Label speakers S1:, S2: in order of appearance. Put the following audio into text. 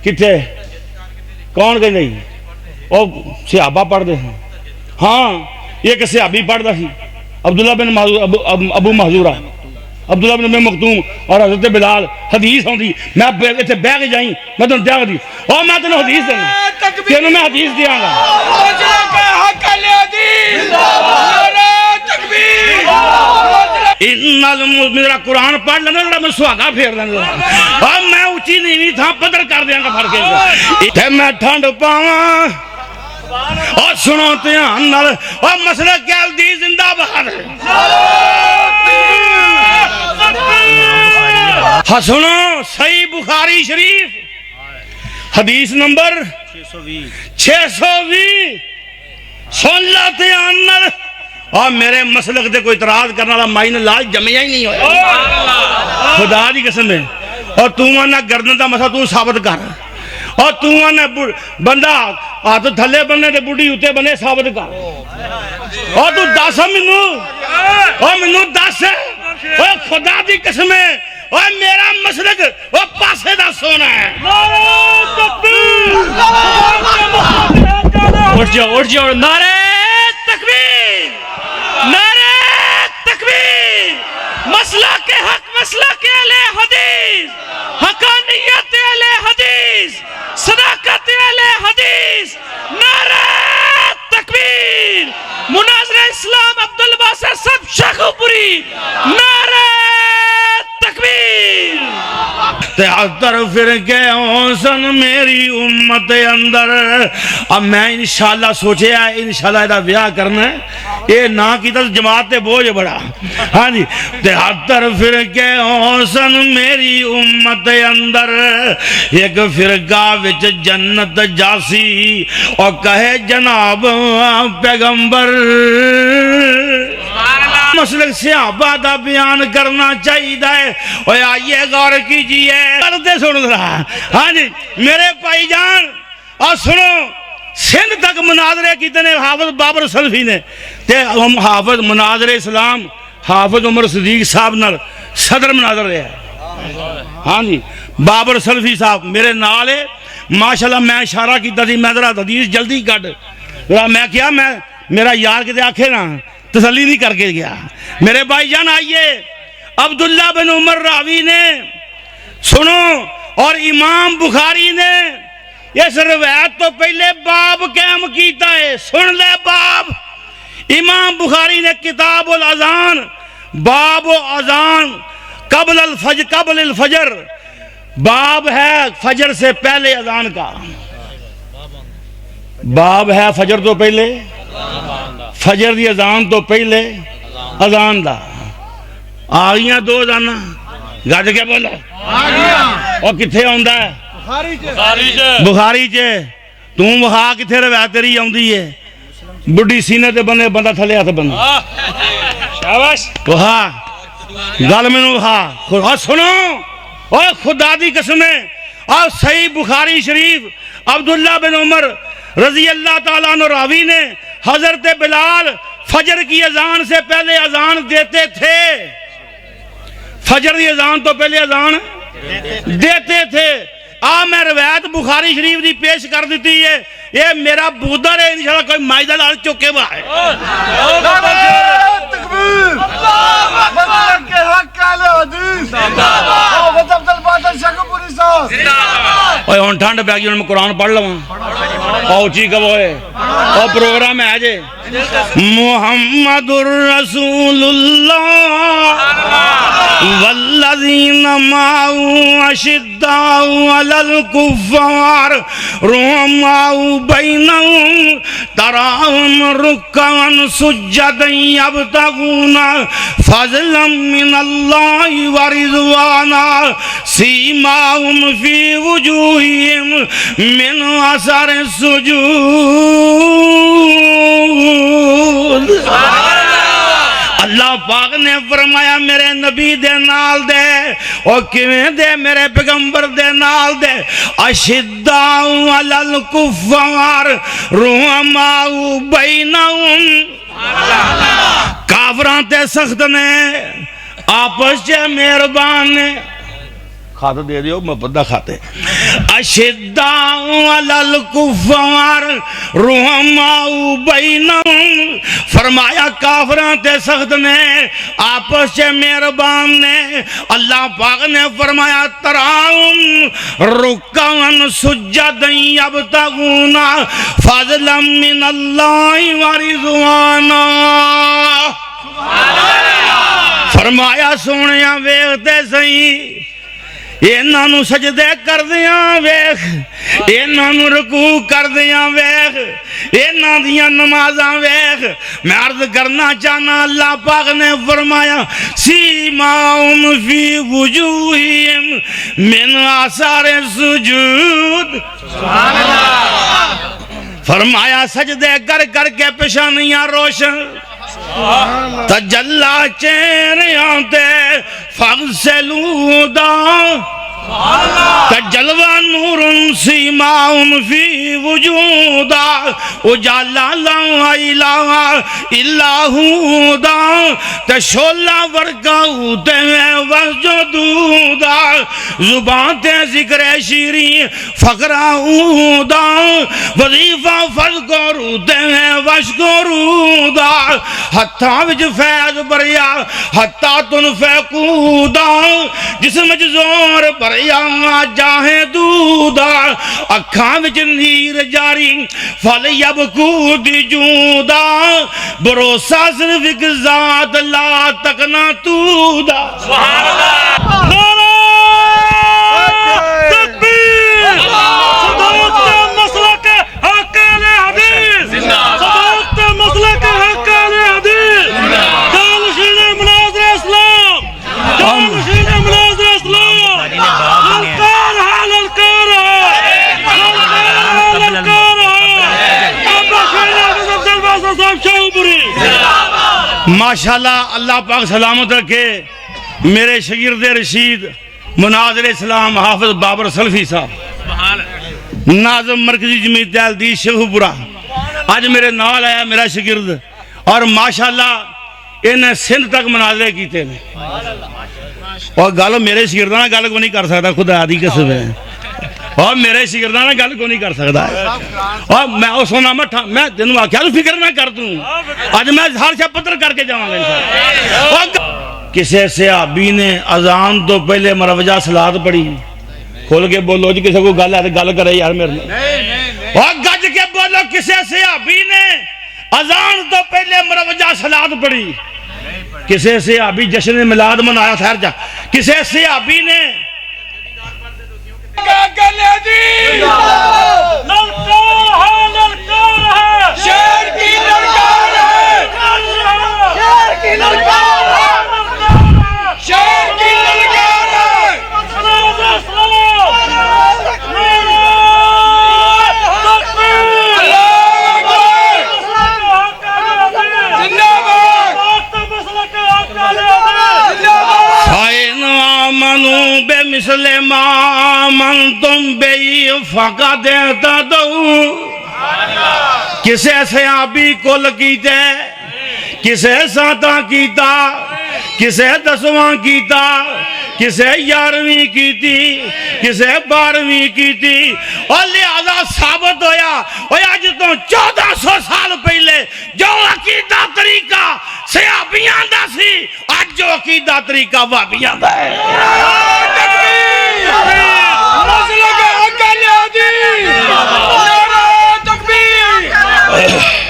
S1: کتنے کون کہ نہیں وہ صحابہ پڑھتے ہیں ہاں ایک صحابی پڑھتا سی عبداللہ بن ابو محذورہ عبداللہ بن مختوم اور حضرت بلال حدیث ہوندی میں اتنے بہ کے جائیں میں تمہیں دیا دی اور میں تمہیں حدیث دینا تینوں میں حدیث دیا گا میرا قرآن پڑھ لینا میں سہاگا پھیر لینا اور میں اچھی نیوی تھا پدر کر دیا گا پھڑ کے میں ٹھنڈ پاواں اور سنو دھیان نال اور مسئلہ کیا دی زندہ بہار ہاں سنو صحیح بخاری شریف حدیث نمبر 620 سن لا دھیان نال اور میرے مسلک دے کوئی اعتراض کرنے والا مائن لاج جمعہ ہی نہیں ہویا خدا دی قسم ہے اور تو نہ گردن دا مسئلہ تو ثابت کر اور تو نہ بندہ ہاتھ تھلے بننے تے بڑھی اتے بنے ثابت کر اور تو دس منو اور منو دس اور خدا دی قسم ہے اور میرا مسلک وہ پاسے دا سونا ہے
S2: اٹھ جاؤ نعرہ تکبیر نعرہ تکبیر مسئلہ کے حق مسئلہ کے اہل حدیث حقانیت اہل حدیث صداقت اہل حدیث نعرہ تکبیر مناظر اسلام عبدالباسط سب شاخو پوری نعرہ تکبیر
S1: 73 فرقے حسن میری امت اندر اب میں انشاءاللہ سوچے آئے انشاءاللہ ایدہ بیاہ کرنا ہے یہ نا کی تا جماعت تے بوجھ بڑا ہاں جی 73 فرقے حسن میری امت اندر ایک فرقہ وچ جنت جاسی اور کہے جناب پیغمبر مسلک صحابہ دا بیان کرنا چاہیے ہے اور آئیے غور کیجئے پردے سن رہا ہاں جی میرے بھائی جان اور سنو سندھ تک مناظرے کتنے حافظ بابر سلفی نے تے ہم حافظ مناظر اسلام حافظ عمر صدیق صاحب نال صدر مناظر رہے ہیں ہاں جی بابر سلفی صاحب میرے نال ہے ماشاءاللہ میں اشارہ کی تھی میں ذرا حدیث جلدی کٹ میں کیا میں میرا یار کتے آنکھیں نا تسلی نہیں کر کے گیا میرے بھائی جان آئیے عبداللہ بن عمر راوی نے سنو اور امام بخاری نے اس روایت تو پہلے باب قائم کیتا ہے سن لے باب امام بخاری نے کتاب الاذان باب اذان قبل الفجر باب ہے فجر سے پہلے اذان کا باب ہے فجر تو پہلے فجر دی اذان تو پہلے اذان دا آگیاں دو اذانا گاج کیا بولا اور کتھے آندا ہے بخاری چے تم وہاں کتھے روایت تیری آندی ہے بڑھی سینے تے بنے بندہ تھلے ہاتھ بنے شاباش وہاں گل میں وہاں اور سنو اور خدا دی قسم ہے اور صحیح بخاری شریف عبداللہ بن عمر رضی اللہ تعالیٰ عنہ راوی نے حضرت بلال فجر کی اذان سے پہلے اذان دیتے تھے فجر کی اذان تو پہلے اذان دیتے تھے میں روایت بخاری شریف دی پیش کر دیتی ہے یہ میرا بودر ہے انشاءاللہ کوئی مائدہ لال چکے با ہے اوہ ہون ٹھانڈ پہ آگی میں قرآن پڑھ لوں اوچی کب ہوئے اور پروگرام ہے آجے محمد الرسول اللہ والذین معاہو اشداؤ علی الکفار رحماؤ بینہم تراہم رکعن سجدا یبتغون فضلا من اللہ ورضوانا سیماہم فی وجوہہم من اثر السجود اللہ پاک نے فرمایا میرے نبی دے نال دے اور کیویں دے میرے پیغمبر دے نال دے اشداء علی الکفار رحماء بینہم کافراں تے سخت نے آپس چے مہربان نے کھاتے دے دیو محبت دا کھاتے اشداء علی الکفار رحماء بینہم فرمایا کافران تے سخت نے آپس سے مہربان نے اللہ پاک نے فرمایا تراہم رکعن سجدا یبتغون فضلا من اللہ ورضوانا فرمایا سونیاں ویکھتے سہی انہاں نو سجدے کر دیاں ویکھ انہاں نو رکوع کر دیاں ویکھ انہاں دیاں نمازاں ویکھ میں عرض کرنا چاہنا اللہ پاک نے فرمایا سیماہم فی وجوہہم من آثار السجود سبحان اللہ فرمایا سجدے کر کر کے پیشانیاں روشن تجلا چہریاں تے فغسلوا دا تجلوہ نور سیماہم فی وجودا اجالا لا الہ الا ہو دا تشولا ورکاؤ تے وسجدودا زبان تے ذکر شیرین فقراؤ دا وظیفہ فذکرو تے وشکرو دا حتیٰ وچ فیض بریا حتیٰ تنفقو دا جسم وچ زور پر یا جاہیں دودا اکھاں وچ نیر جاری فل یبکو دی جودا بھروسہ صرف ایک ذات لا تکنا تودا سبحان اللہ نعرہ تکبیر صداقت مسلک حق اہل حدیث صداقت مسلک حق اہل حدیث جانشین مناظر اسلام جانشین مناظر اسلام ماشاءاللہ اللہ پاک سلامت رکھے میرے شاگرد رشید مناظر اسلام حافظ بابر سلفی صاحب ناظم مرکزی جمعیت اہلدیس شیخو پورا آج میرے نال آیا میرا شاگرد اور ماشاءاللہ انہیں سندھ تک مناظرے کیتے ہیں اور گالو میرے شاگردانہ گل کو نہیں کر سکتا خدا آدھی قسم ہے اور میرے شاگردانہ گل کو نہیں کر سکتا اور میں اس سونا میں تینوں آکھیا تو فکر نہ کر دوں آج میں ہر شب پتر کر کے جاؤں گا کسی صحابی نے اذان تو پہلے مروجہ صلاۃ پڑھی کھول کے بولو جی کسی کو گل ہے تو گل کرے یار میرے اور گج کے بولو کسی صحابی نے اذان تو پہلے مروجہ صلاۃ پڑھی کسی صحابی جشن میلاد منایا خیر جا کسی صحابی نے
S3: شیر کی للکار ہے شیر کی للکار ہے شیر کی للکار ہے
S1: بے مثل ما من تم بے فقہ دیتا دو کسے صحابی کل کیتے کسے ساتاں کیتا کسے دسواں کیتا کسے 11ویں کیتی کسے 12ویں کیتی اور لہذا ثابت ہویا اور آج تو 1400 سال پہلے جو عقیدہ طریقہ صحابیاں دا سی آج جو عقیدہ طریقہ وہابیاں دا ہے
S3: مسلک حق اہل حدیث نعرہ تکبیر